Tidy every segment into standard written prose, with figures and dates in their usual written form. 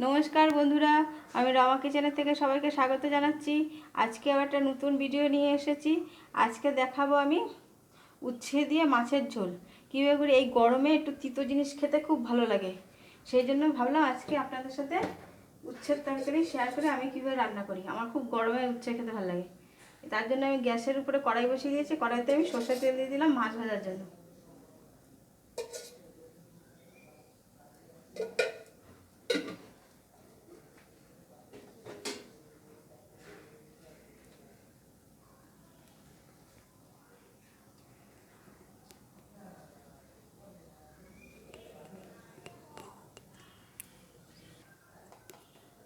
নমস্কার বন্ধুরা, আমি রমা কিচেনের থেকে সবাইকে স্বাগত জানাচ্ছি। আজকে আবার একটা নতুন ভিডিও নিয়ে এসেছি। আজকে দেখাবো আমি উচ্ছে দিয়ে মাছের ঝোল কীভাবে করি। এই গরমে একটু তিতো জিনিস খেতে খুব ভালো লাগে, সেই জন্য ভাবলাম আজকে আপনাদের সাথে উচ্ছের তরকারি শেয়ার করে আমি কীভাবে রান্না করি। আমার খুব গরমে উচ্ছে খেতে ভালো লাগে, তার জন্য আমি গ্যাসের উপরে কড়াই বসিয়ে দিয়েছি। কড়াইতে আমি সর্ষের তেল দিয়ে দিলাম মাছ ভাজার জন্য।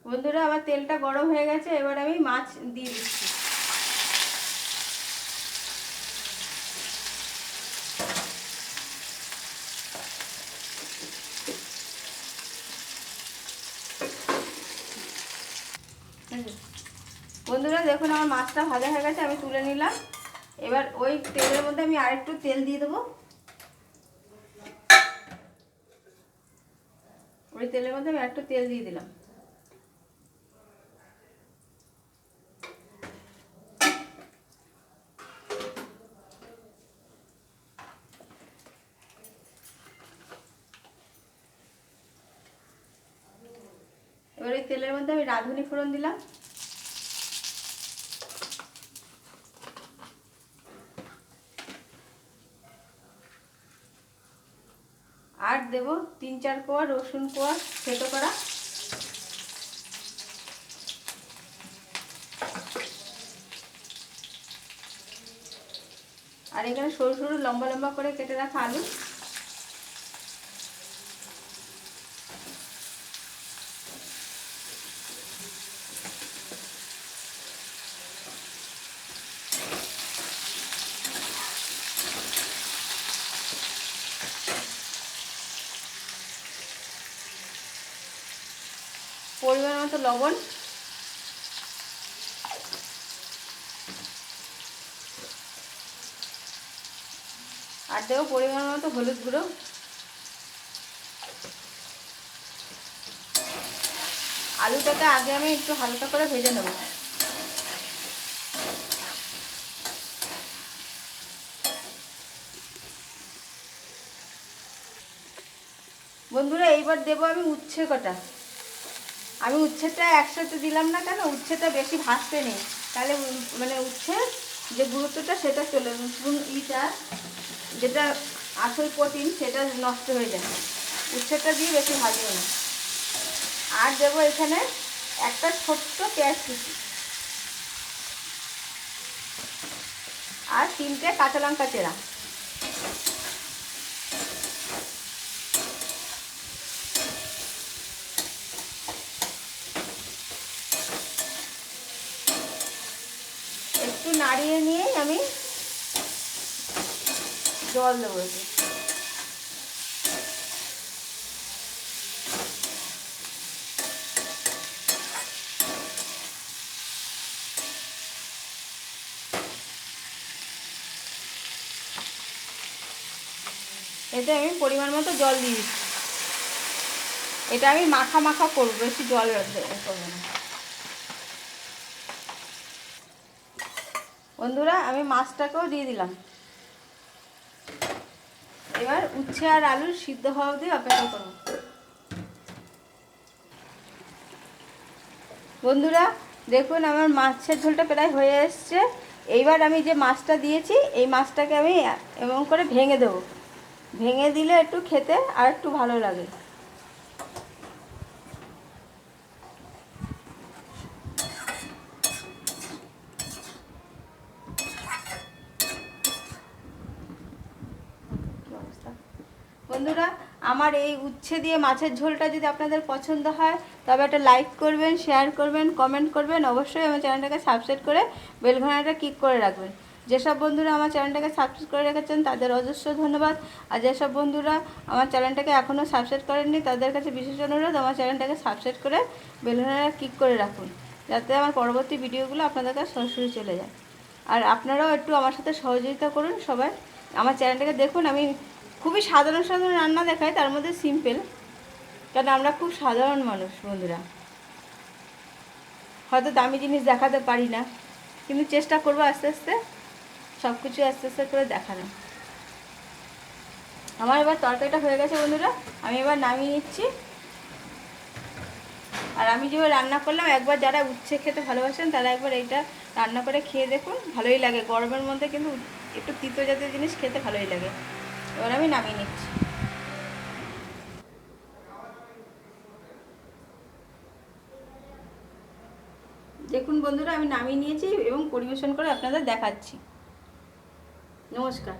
বন্ধুরা, আমার তেলটা গরম হয়ে গেছে, এবার আমি মাছ দিয়ে দিচ্ছি। বন্ধুরা দেখুন, আমার মাছটা ভাজা হয়ে গেছে, আমি তুলে নিলাম। এবার ওই তেলের মধ্যে আমি আরেকটু তেল দিয়ে দেবো। ওই তেলের মধ্যে আমি আরেকটু তেল দিয়ে দিলাম। এবার ওই তেলের মধ্যে আমি রাঁধুনি ফোড়ন দিলাম। আর দেব 3-4 কোয়া রসুন কোয়া থেতো করা। আর এখানে সরু সরু লম্বা লম্বা করে কেটে রাখা আলু। পরিমাণ মতো লবণ। আর দেবো পরিমাণ মতো হলুদ গুঁড়ো। আলুটাকে আগে আমি একটু হালকা করে ভেজে নেব। বন্ধুরা, এইবার দেবো আমি উচ্ছে কটা। আমি উচ্ছেটা একসাথে দিলাম না, কেন উচ্ছেটা বেশি ভাজতে নেই, তাহলে মানে উচ্ছে যে গুরুত্বটা সেটা চলে ইটা যেটা আসল প্রোটিন সেটা নষ্ট হয়ে যায়। উচ্ছেটা দিয়ে বেশি ভাজবো না। আর দেবো এখানে একটা ছোট্ট পেঁয়াজ কুচি আর 3টে কাঁচা লঙ্কা চেরা। একটু নাড়িয়ে নিয়ে আমি জল দেবো। এতে আমি পরিমাণ মতো জল দিয়ে দিচ্ছি। এটা আমি মাখা মাখা করবো, বেশি জল করবো না। বন্ধুরা, আমি মাছটাকেও দিয়ে দিলাম। এবার উচ্ছে আর আলুর সিদ্ধ হওয়া অবধি অপেক্ষা করব। বন্ধুরা দেখুন, আমার মাছের ঝোলটা প্রায় হয়ে এসছে। এইবার আমি যে মাছটা দিয়েছি এই মাছটাকে আমি এমন করে ভেঙে দেবো। ভেঙে দিলে একটু খেতে আর একটু ভালো লাগে। বন্ধুরা, আমার এই উচ্ছে দিয়ে মাছের ঝোলটা যদি আপনাদের পছন্দ হয় তবে একটা লাইক করবেন, শেয়ার করবেন, কমেন্ট করবেন। অবশ্যই আমার চ্যানেলটাকে সাবস্ক্রাইব করে বেল ঘন্টাটা ক্লিক করে রাখবেন। যেসব বন্ধুরা আমার চ্যানেলটাকে সাবস্ক্রাইব করে রেখেছেন তাদের অজস্র ধন্যবাদ। আর যেসব বন্ধুরা আমার চ্যানেলটাকে এখনও সাবস্ক্রাইব করেননি তাদের কাছে বিশেষ অনুরোধ, আমার চ্যানেলটাকে সাবস্ক্রাইব করে বেল ঘন্টাটা ক্লিক করে রাখুন, যাতে আমার পরবর্তী ভিডিওগুলো আপনাদের কাছে সরাসরি চলে যায়। আর আপনারাও একটু আমার সাথে সহযোগিতা করুন সবাই। আমার চ্যানেলটাকে দেখুন, আমি খুবই সাধারণ সাধারণ রান্না দেখাই, তার মধ্যে সিম্পল। কারণ আমরা খুব সাধারণ মানুষ বন্ধুরা, হয়তো দামি জিনিস দেখাতে পারি না, কিন্তু চেষ্টা করবো আস্তে আস্তে সব কিছু আস্তে আস্তে করে দেখানো। আমার এবার তরকারিটা হয়ে গেছে বন্ধুরা, আমি এবার নামিয়ে নিচ্ছি। আর আমি যেভাবে রান্না করলাম, একবার যারা উচ্ছে খেতে ভালোবাসেন তারা একবার এইটা রান্না করে খেয়ে দেখুন, ভালোই লাগে। গরমের মধ্যে কিন্তু একটু তিতো জাতীয় জিনিস খেতে ভালোই লাগে। এবার আমি নামিয়ে নিচ্ছি। দেখুন বন্ধুরা, আমি নামিয়ে নিয়েছি এবং পরিবেশন করে আপনাদের দেখাচ্ছি। নমস্কার।